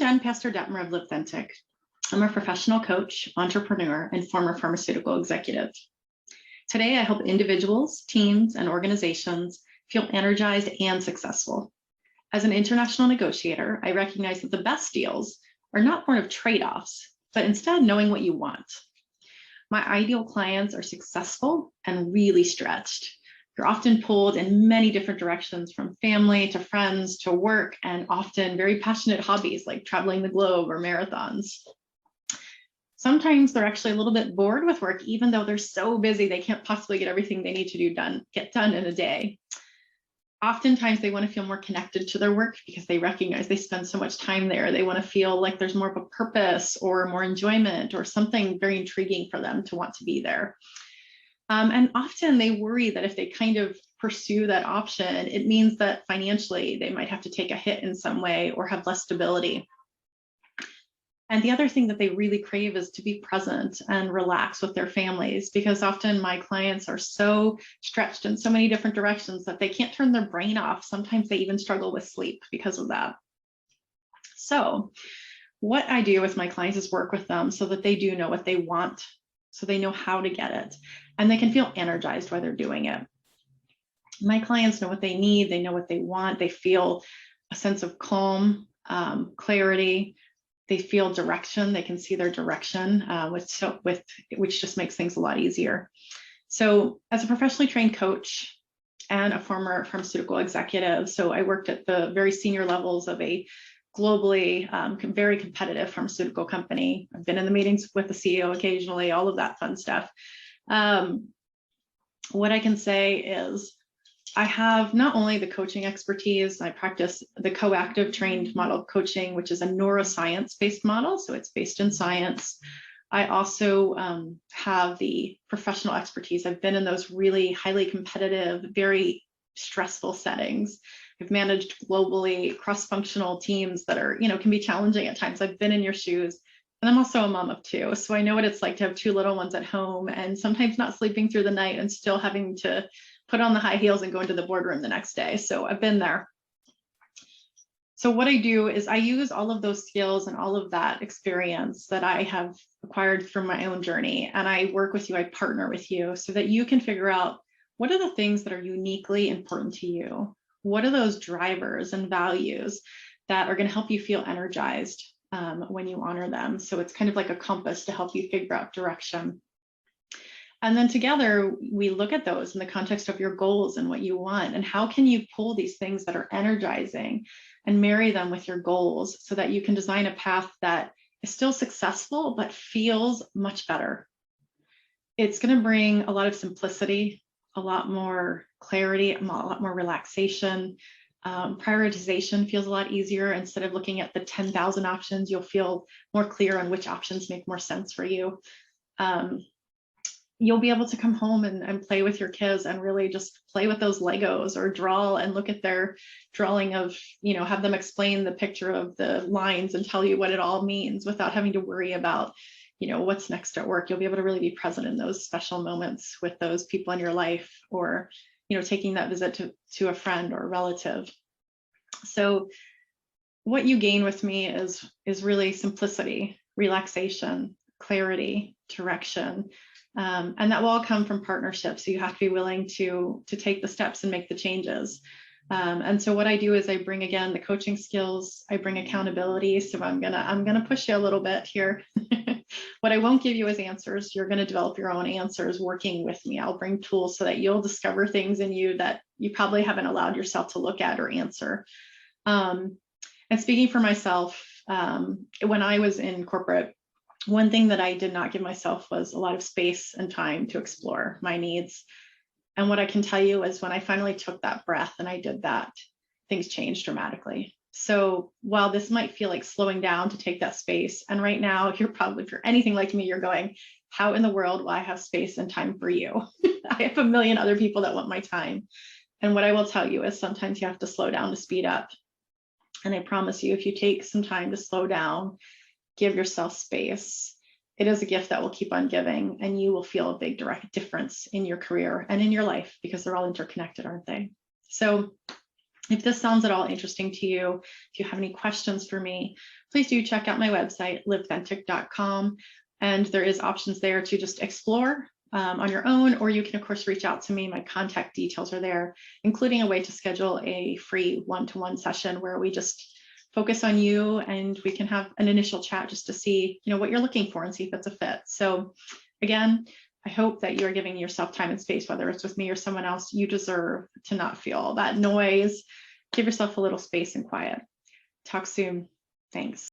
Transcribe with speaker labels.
Speaker 1: Jen Pastor Detmer of Livthentic. I'm a professional coach, entrepreneur, and former pharmaceutical executive. Today, I help individuals, teams, and organizations feel energized and successful. As an international negotiator, I recognize that the best deals are not born of trade-offs, but instead knowing what you want. My ideal clients are successful and really stretched. You're often pulled in many different directions, from family to friends to work, and often very passionate hobbies like traveling the globe or marathons. Sometimes they're actually a little bit bored with work, even though they're so busy they can't possibly get everything they need to get done in a day. Oftentimes they want to feel more connected to their work because they recognize they spend so much time there. They want to feel like there's more of a purpose or more enjoyment or something very intriguing for them to want to be there. And often they worry that if they kind of pursue that option, it means that financially they might have to take a hit in some way or have less stability. And the other thing that they really crave is to be present and relax with their families, because often my clients are so stretched in so many different directions that they can't turn their brain off. Sometimes they even struggle with sleep because of that. So what I do with my clients is work with them so that they do know what they want, so they know how to get it, and they can feel energized while they're doing it. My clients know what they need, they know what they want, they feel a sense of calm, clarity, they feel direction, they can see their direction, which just makes things a lot easier. So as a professionally trained coach and a former pharmaceutical executive, so I worked at the very senior levels of a globally very competitive pharmaceutical company. I've been in the meetings with the CEO occasionally, all of that fun stuff. What I can say is I have not only the coaching expertise, I practice the coactive trained model of coaching, which is a neuroscience-based model, so it's based in science. I also have the professional expertise. I've been in those really highly competitive, very stressful settings. I've managed globally cross-functional teams that are, can be challenging at times. I've been in your shoes, and I'm also a mom of two. So I know what it's like to have two little ones at home and sometimes not sleeping through the night and still having to put on the high heels and go into the boardroom the next day. So I've been there. So what I do is I use all of those skills and all of that experience that I have acquired from my own journey, and I work with you, I partner with you so that you can figure out what are the things that are uniquely important to you. What are those drivers and values that are going to help you feel energized when you honor them? So it's kind of like a compass to help you figure out direction. And then together, we look at those in the context of your goals and what you want, and how can you pull these things that are energizing and marry them with your goals so that you can design a path that is still successful, but feels much better. It's going to bring a lot of simplicity, a lot more clarity, a lot more relaxation. Prioritization feels a lot easier. Instead of looking at the 10,000 options, you'll feel more clear on which options make more sense for you. You'll be able to come home and play with your kids and really just play with those Legos or draw and look at their drawing of, have them explain the picture of the lines and tell you what it all means without having to worry about, what's next at work. You'll be able to really be present in those special moments with those people in your life, or, taking that visit to a friend or a relative. So what you gain with me is really simplicity, relaxation, clarity, direction. And that will all come from partnership. So you have to be willing to take the steps and make the changes. And so what I do is I bring, again, the coaching skills, I bring accountability. So I'm gonna push you a little bit here. What I won't give you is answers. You're gonna develop your own answers working with me. I'll bring tools so that you'll discover things in you that you probably haven't allowed yourself to look at or answer. And speaking for myself, when I was in corporate, one thing that I did not give myself was a lot of space and time to explore my needs. And what I can tell you is when I finally took that breath and I did that, things changed dramatically. So while this might feel like slowing down to take that space, and right now you're probably, if you're anything like me, you're going, how in the world will I have space and time for you? I have a million other people that want my time. And what I will tell you is sometimes you have to slow down to speed up. And I promise you, if you take some time to slow down, give yourself space, it is a gift that will keep on giving, and you will feel a big direct difference in your career and in your life, because they're all interconnected, aren't they? So If this sounds at all interesting to you, if you have any questions for me, please do check out my website, livthentic.com. And there is options there to just explore on your own, or you can of course reach out to me. My contact details are there, including a way to schedule a free one-to-one session where we just focus on you and we can have an initial chat just to see, what you're looking for and see if it's a fit. So again, I hope that you're giving yourself time and space, whether it's with me or someone else. You deserve to not feel all that noise. Give yourself a little space and quiet. Talk soon. Thanks.